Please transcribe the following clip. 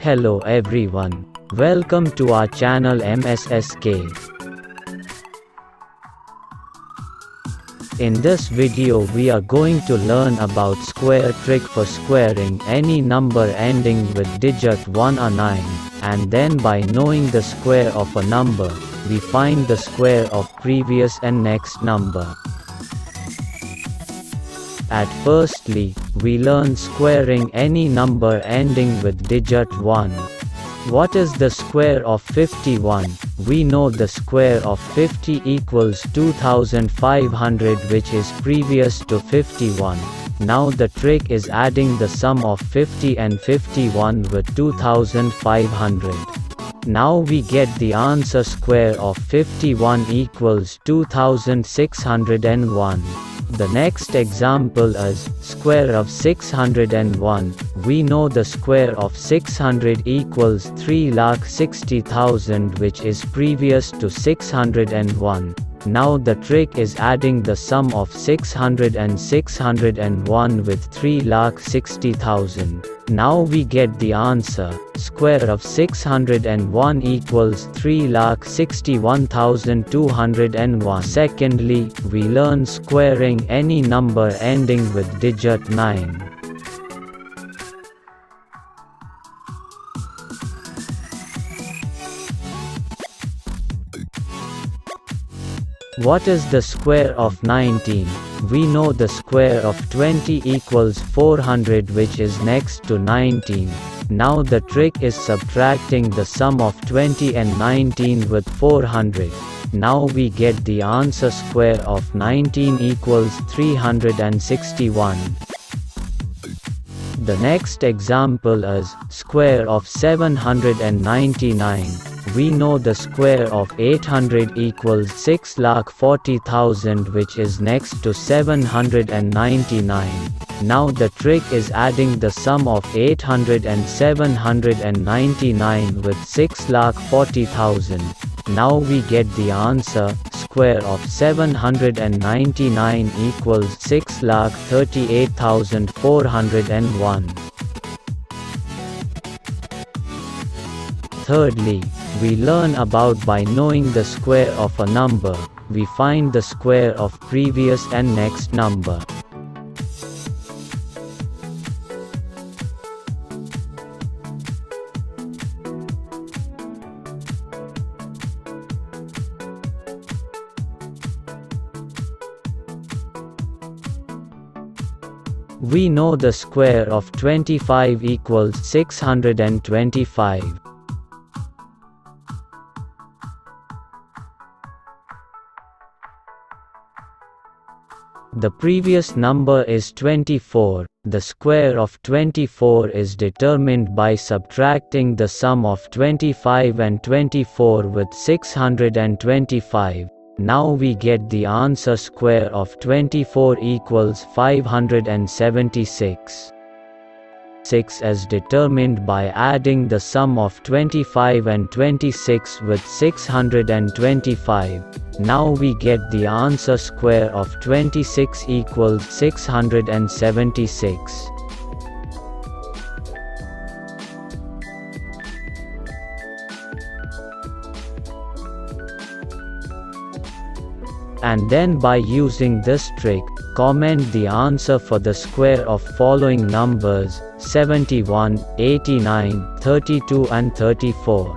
Hello everyone. Welcome to our channel MSSK. In this video we are going to learn about square trick for squaring any number ending with digit 1 or 9, and then by knowing the square of a number, we find the square of previous and next number. At firstly, we learn squaring any number ending with digit 1. What is the square of 51? We know the square of 50 equals 2500, which is previous to 51. Now the trick is adding the sum of 50 and 51 with 2500. Now we get the answer. Square of 51 equals 2601. The next example is square of 601. We know the square of 600 equals 3,60,000, which is previous to 601. Now the trick is adding the sum of 600 and 601 with 3,60,000. Now we get the answer. Square of 601 equals 3,61,201. Secondly, we learn squaring any number ending with digit 9. What is the square of 19? We know the square of 20 equals 400, which is next to 19. Now the trick is subtracting the sum of 20 and 19 with 400. Now we get the answer. Square of 19 equals 361. The next example is square of 799. We know the square of 800 equals 6,40,000, which is next to 799. Now the trick is adding the sum of 800 and 799 with 6,40,000. Now we get the answer. Square of 799 equals 6,38,401. Thirdly, we learn about by knowing the square of a number, we find the square of previous and next number. We know the square of 25 equals 625. The previous number is 24. The square of 24 is determined by subtracting the sum of 25 and 24 with 625. Now we get the answer. Square of 24 equals 576. 6 is determined by adding the sum of 25 and 26 with 625. Now we get the answer. Square of 26 equals 676. And then by using this trick, comment the answer for the square of following numbers: 71, 89, 32 and 34.